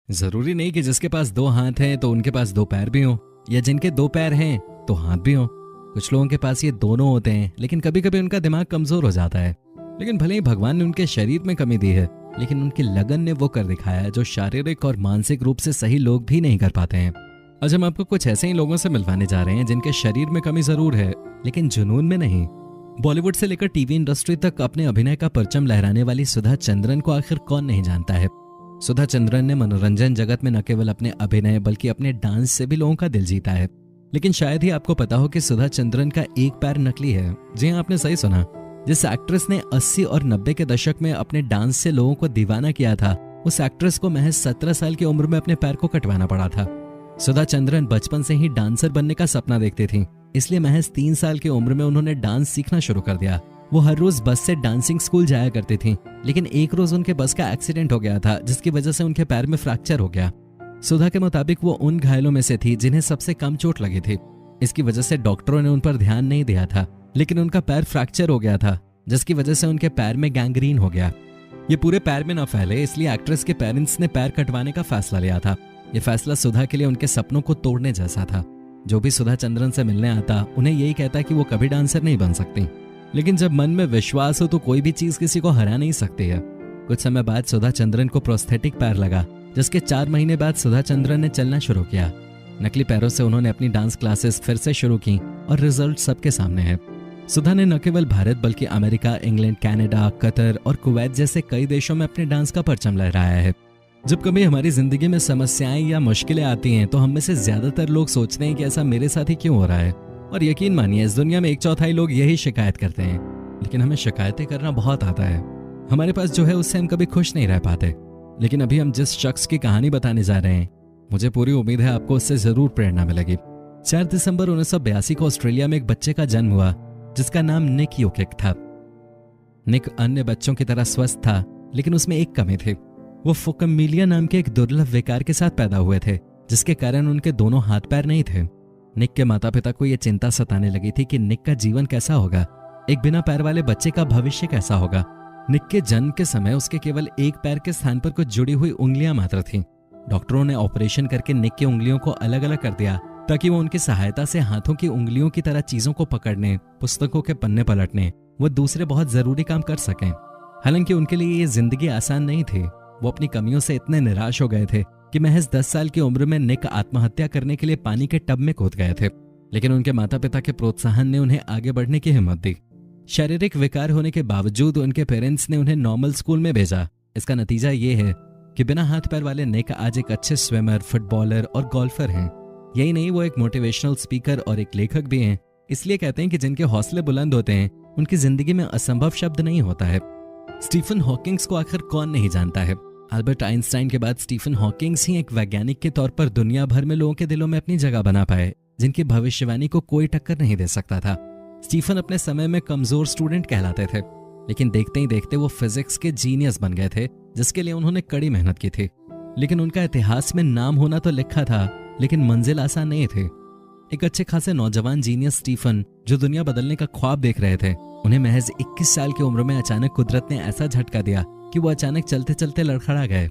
जरूरी नहीं कि जिसके पास दो हाथ हैं तो उनके पास दो पैर भी हों, या जिनके दो पैर हैं तो हाथ भी हों। कुछ लोगों के पास ये दोनों होते हैं, लेकिन कभी कभी उनका दिमाग कमजोर हो जाता है। लेकिन भले ही भगवान ने उनके शरीर में कमी दी है, लेकिन उनकी लगन ने वो कर दिखाया है जो शारीरिक और मानसिक रूप से सही लोग भी नहीं कर पाते हैं। आज हम आपको कुछ ऐसे ही लोगों से मिलवाने जा रहे हैं जिनके शरीर में कमी जरूर है, लेकिन जुनून में नहीं। बॉलीवुड से लेकर टीवी इंडस्ट्री तक अपने अभिनय का परचम लहराने वाली सुधा चंद्रन को आखिर कौन नहीं जानता है। सुधा चंद्रन ने मनोरंजन जगत में न केवल अपने अभिनय बल्कि अपने डांस से भी लोगों का दिल जीता है। लेकिन शायद ही आपको पता हो कि सुधा चंद्रन का एक पैर नकली है। जी हाँ, आपने सही सुना। जिस एक्ट्रेस ने 80 और 90 के दशक में अपने डांस से लोगों को दीवाना किया था, उस एक्ट्रेस को महज 17 साल की उम्र में अपने पैर को कटवाना पड़ा था। सुधा चंद्रन बचपन से ही डांसर बनने का सपना देखती थी, इसलिए महज 3 साल की उम्र में उन्होंने डांस सीखना शुरू कर दिया। वो हर रोज बस से डांसिंग स्कूल जाया करती थी, लेकिन एक रोज उनके बस का एक्सीडेंट हो गया था, जिसकी वजह से उनके पैर में फ्रैक्चर हो गया। सुधा के मुताबिक वो उन घायलों में से थी जिन्हें सबसे कम चोट लगी थी। इसकी वजह से डॉक्टरों ने उन पर ध्यान नहीं दिया था, लेकिन उनका पैर फ्रैक्चर हो गया था, जिसकी वजह से उनके पैर में गैंग्रीन हो गया। ये पूरे पैर में न फैले, इसलिए एक्ट्रेस के पेरेंट्स ने पैर कटवाने का फैसला लिया था। ये फैसला सुधा के लिए उनके सपनों को तोड़ने जैसा था। जो भी सुधा चंद्रन से मिलने आता उन्हें यही कहता कि वो कभी डांसर नहीं बन सकती, लेकिन जब मन में विश्वास हो तो कोई भी चीज किसी को हरा नहीं सकती है। कुछ समय बाद सुधा चंद्रन को प्रोस्थेटिक पैर लगा, जिसके 4 महीने बाद सुधा चंद्रन ने चलना शुरू किया। नकली पैरों से उन्होंने अपनी डांस क्लासेस फिर से शुरू की और रिजल्ट सबके सामने है। सुधा ने न केवल भारत बल्कि अमेरिका, इंग्लैंड, कनाडा, कतर और कुवैत जैसे कई देशों में अपने डांस का परचम लहराया है। जब कभी हमारी जिंदगी में समस्याएं या मुश्किलें आती हैं तो हम में से ज्यादातर लोग सोचते हैं कि ऐसा मेरे साथ ही क्यों हो रहा है। और यकीन मानिए, इस दुनिया में 1/4 लोग यही शिकायत करते हैं। लेकिन हमें शिकायतें करना बहुत आता है। हमारे पास जो है उससे हम कभी खुश नहीं रह पाते। लेकिन अभी हम जिस शख्स की कहानी बताने जा रहे हैं, मुझे पूरी उम्मीद है आपको उससे जरूर प्रेरणा मिलेगी। 4 दिसंबर 1982 को ऑस्ट्रेलिया में एक बच्चे का जन्म हुआ जिसका नाम निक यूकिक था। निक अन्य बच्चों की तरह स्वस्थ था, लेकिन उसमें एक कमी थी। वो फुकमिलिया नाम के एक दुर्लभ विकार के साथ पैदा हुए थे, जिसके कारण उनके दोनों हाथ पैर नहीं थे। निक के माता पिता को यह चिंता सताने लगी थी कि निक का जीवन कैसा होगा, एक बिना पैर वाले बच्चे का भविष्य कैसा होगा। निक के जन्म के समय उसके केवल एक पैर के स्थान पर कुछ जुड़ी हुई उंगलियां मात्र थीं। डॉक्टरों ने ऑपरेशन करके निक की उंगलियों को अलग अलग कर दिया ताकि वो उनकी सहायता से हाथों की उंगलियों की तरह चीजों को पकड़ने, पुस्तकों के पन्ने पलटने, वो दूसरे बहुत जरूरी काम कर सकें। हालांकि उनके लिए ये जिंदगी आसान नहीं थी। वो अपनी कमियों से इतने निराश हो गए थे कि महज 10 साल की उम्र में निक आत्महत्या करने के लिए पानी के टब में कूद गए थे। लेकिन उनके माता पिता के प्रोत्साहन ने उन्हें आगे बढ़ने की हिम्मत दी। शारीरिक विकार होने के बावजूद उनके पेरेंट्स ने उन्हें नॉर्मल स्कूल में भेजा। इसका नतीजा ये है कि बिना हाथ पैर वाले निक आज एक अच्छे स्विमर, फुटबॉलर और गोल्फर हैं। यही नहीं, वो एक मोटिवेशनल स्पीकर और एक लेखक भी हैं। इसलिए कहते हैं कि जिनके हौसले बुलंद होते हैं उनकी जिंदगी में असंभव शब्द नहीं होता है। स्टीफन हॉकिंग्स को आखिर कौन नहीं जानता है। अल्बर्ट आइंस्टाइन के बाद स्टीफन हॉकिंग्स ही एक वैज्ञानिक के तौर पर दुनिया भर में लोगों के दिलों में अपनी जगह बना पाए, जिनकी भविष्यवाणी को कोई टक्कर नहीं दे सकता था। स्टीफन अपने समय में कमजोर स्टूडेंट कहलाते थे, लेकिन देखते ही देखते वो फिजिक्स के जीनियस बन गए थे, जिसके लिए उन्होंने कड़ी मेहनत की थी। लेकिन उनका इतिहास में नाम होना तो लिखा था, लेकिन मंजिल आसान नहीं थी। एक अच्छे खासे नौजवान जीनियस स्टीफन, जो दुनिया बदलने का ख्वाब देख रहे थे, उन्हें महज 21 साल की उम्र में अचानक कुदरत ने ऐसा झटका दिया कि वो अचानक चलते चलते लड़खड़ा गए।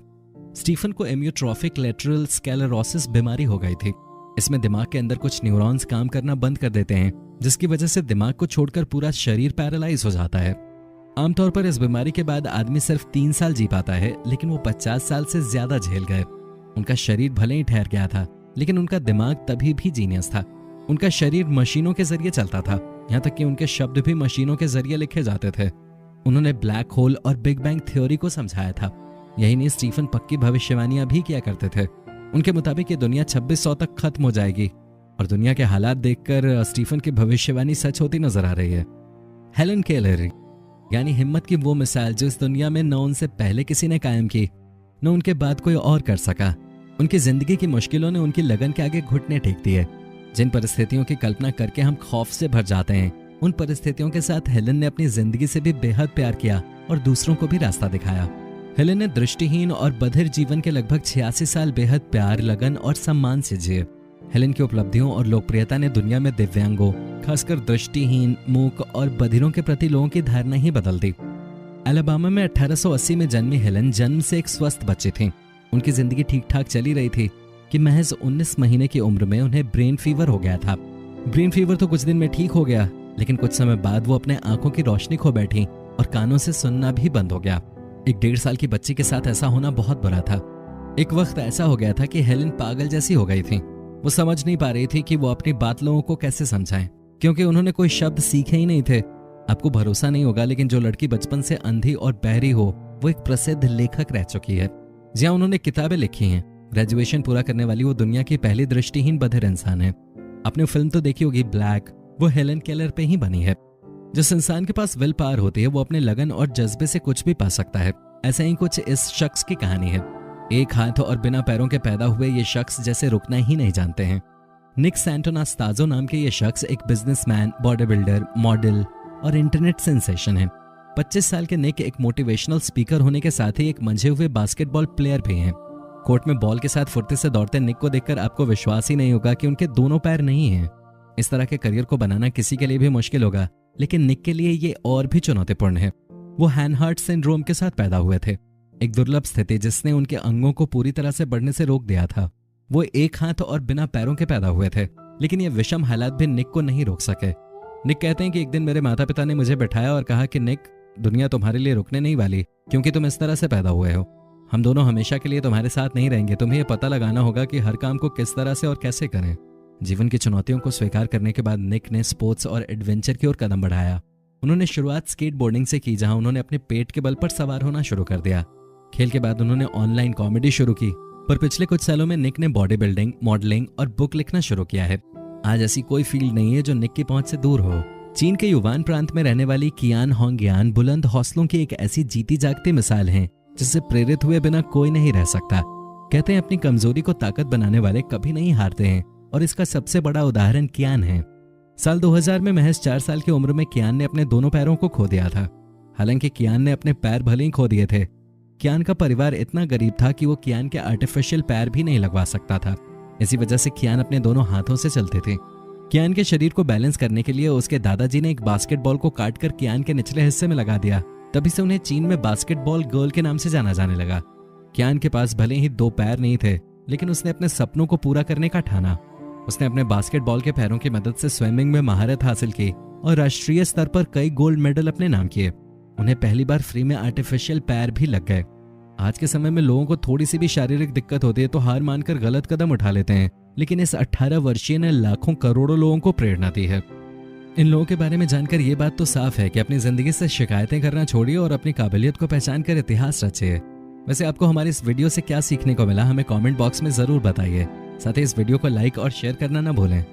स्टीफन को एम्योट्रोफिक लेटरल स्क्लेरोसिस बीमारी हो गई थी। इसमें दिमाग के अंदर कुछ न्यूरॉन्स काम करना बंद कर देते हैं, जिसकी वजह से दिमाग को छोड़कर पूरा शरीर पैरालाइज हो जाता है। आमतौर पर इस बीमारी के बाद आदमी सिर्फ 3 साल जी पाता है, लेकिन वो 50 साल से ज्यादा झेल गए। उनका शरीर भले ही ठहर गया था, लेकिन उनका दिमाग तभी भी जीनियस था। उनका शरीर मशीनों के जरिए चलता था, यहाँ तक कि उनके शब्द भी मशीनों के जरिए लिखे जाते थे। उन्होंने ब्लैक होल और बिग बैंग थ्योरी को समझाया था। यही नहीं, स्टीफन पक्की भविष्यवाणियां भी किया करते थे। उनके मुताबिक ये दुनिया 2600 तक खत्म हो जाएगी, और दुनिया के हालात देखकर स्टीफन की भविष्यवाणी सच होती नजर आ रही है। हेलन केलर यानी हिम्मत की वो मिसाल जो इस दुनिया में न उनसे पहले किसी ने कायम की, न उनके बाद कोई और कर सका। उनकी जिंदगी की मुश्किलों ने उनकी लगन के आगे घुटने टेक दिए। जिन परिस्थितियों की कल्पना करके हम खौफ से भर जाते हैं, उन परिस्थितियों के साथ हेलन ने अपनी जिंदगी से भी बेहद प्यार किया और दूसरों को भी रास्ता दिखाया। हेलन ने दृष्टिहीन और बधिर जीवन के लगभग 86 साल बेहद प्यार, लगन और सम्मान से जिए। हेलन की उपलब्धियों और लोकप्रियता ने दुनिया में दिव्यांगों, खासकर दृष्टिहीन, मूक और बधिरों के प्रति लोगों की धारणा ही बदल दी। अलाबामा में 1880 में जन्मी हेलन जन्म से एक स्वस्थ बच्ची थी। उनकी जिंदगी ठीक ठाक चली रही थी कि महज 19 महीने की उम्र में उन्हें ब्रेन फीवर हो गया था। ब्रेन फीवर तो कुछ दिन में ठीक हो गया, लेकिन कुछ समय बाद वो अपने आंखों की रोशनी खो बैठी और कानों से सुनना भी बंद हो गया। एक 1.5 साल की बच्ची के साथ ऐसा होना बहुत बुरा था। एक वक्त ऐसा हो गया था कि हेलेन पागल जैसी हो गई थी। वो समझ नहीं पा रही थी कि वो अपनी बात लोगों को कैसे समझाएं, क्योंकि उन्होंने कोई शब्द सीखे ही नहीं थे। आपको भरोसा नहीं होगा, लेकिन जो लड़की बचपन से अंधी और बहरी हो वो एक प्रसिद्ध लेखक रह चुकी है। जहाँ उन्होंने किताबें लिखी हैं। ग्रेजुएशन पूरा करने वाली वो दुनिया की पहली दृष्टिहीन बधिर इंसान है। आपने फिल्म तो देखी होगी ब्लैक, वो हेलेन केलर पे ही बनी है। जिस इंसान के पास विल पावर होती है वो अपने लगन और जज्बे से कुछ भी पा सकता है। ऐसा ही कुछ इस शख्स की कहानी है। एक हाथ और बिना पैरों के पैदा हुए ये शख्स जैसे रुकना ही नहीं जानते हैं। निक सैंटोनास्ताजो नाम के ये शख्स एक बिजनेसमैन, बॉडी बिल्डर, मॉडल और इंटरनेट सेंसेशन है। 25 साल के निक एक मोटिवेशनल स्पीकर होने के साथ ही एक मंझे हुए बास्केटबॉल प्लेयर भी हैं। कोर्ट में बॉल के साथ फुर्ती से दौड़ते निक को देखकर आपको विश्वास ही नहीं होगा कि उनके दोनों पैर नहीं हैं। इस तरह के करियर को बनाना किसी के लिए भी मुश्किल होगा, लेकिन निक के लिए ये और भी चुनौतीपूर्ण है। वो हैनहार्ट सिंड्रोम के साथ पैदा हुए थे, एक दुर्लभ स्थिति जिसने उनके अंगों को पूरी तरह से बढ़ने से रोक दिया था। वो एक हाथ और बिना पैरों के पैदा हुए थे, लेकिन ये विषम हालात भी निक को नहीं रोक सके। निक कहते हैं कि एक दिन मेरे माता पिता ने मुझे बैठाया और कहा कि निक, दुनिया तुम्हारे लिए रुकने नहीं वाली, क्योंकि तुम इस तरह से पैदा हुए हो। हम दोनों हमेशा के लिए तुम्हारे साथ नहीं रहेंगे। तुम्हें यह पता लगाना होगा कि हर काम को किस तरह से और कैसे करें। जीवन की चुनौतियों को स्वीकार करने के बाद निक ने स्पोर्ट्स और एडवेंचर की ओर कदम बढ़ाया। उन्होंने शुरुआत स्केटबोर्डिंग से की, जहां उन्होंने अपने पेट के बल पर सवार होना शुरू कर दिया। खेल के बाद उन्होंने ऑनलाइन कॉमेडी शुरू की, पर पिछले कुछ सालों में निक ने बॉडी बिल्डिंग, मॉडलिंग और बुक लिखना शुरू किया है। आज ऐसी कोई फील्ड नहीं है जो निक की पहुंच से दूर हो। चीन के युवान प्रांत में रहने वाली कियान होंगयान बुलंद हौसलों की एक ऐसी जीती जागती मिसाल है जिससे प्रेरित हुए बिना कोई नहीं रह सकता। कहते हैं अपनी कमजोरी को ताकत बनाने वाले कभी नहीं हारते हैं, और इसका सबसे बड़ा उदाहरण कियान है। साल 2000 में महज 4 साल की उम्र में कियान ने अपने दोनों पैरों को खो दिया था। हालांकि कियान ने अपने पैर भले ही खो दिए थे, कियान का परिवार इतना गरीब था कि वो कियान के आर्टिफिशियल पैर भी नहीं लगवा सकता था। इसी वजह से कियान अपने दोनों हाथों से चलते थे। कियान के शरीर को बैलेंस करने के लिए उसके दादाजी ने एक बास्केटबॉल को काटकर कियान के निचले हिस्से में लगा दिया। तभी से उन्हें चीन में बास्केटबॉल गर्ल के नाम से जाना जाने लगा। कियान के पास भले ही 2 पैर नहीं थे, लेकिन उसने अपने सपनों को पूरा करने का ठाना। उसने अपने बास्केटबॉल के पैरों की मदद से स्विमिंग में महारत हासिल की और राष्ट्रीय स्तर पर कई गोल्ड मेडल अपने नाम किए। उन्हें पहली बार फ्री में आर्टिफिशियल पैर भी लग गए। आज के समय में लोगों को थोड़ी सी भी शारीरिक दिक्कत होती है तो हार मानकर गलत कदम उठा लेते हैं, लेकिन इस 18 वर्षीय ने लाखों करोड़ों लोगों को प्रेरणा दी है। इन लोगों के बारे में जानकर ये बात तो साफ है कि अपनी जिंदगी से शिकायतें करना छोड़िए और अपनी काबिलियत को पहचान कर इतिहास रचिए। वैसे आपको हमारी इस वीडियो से क्या सीखने को मिला, हमें कमेंट बॉक्स में जरूर बताइए। साथ ही इस वीडियो को लाइक और शेयर करना ना भूलें।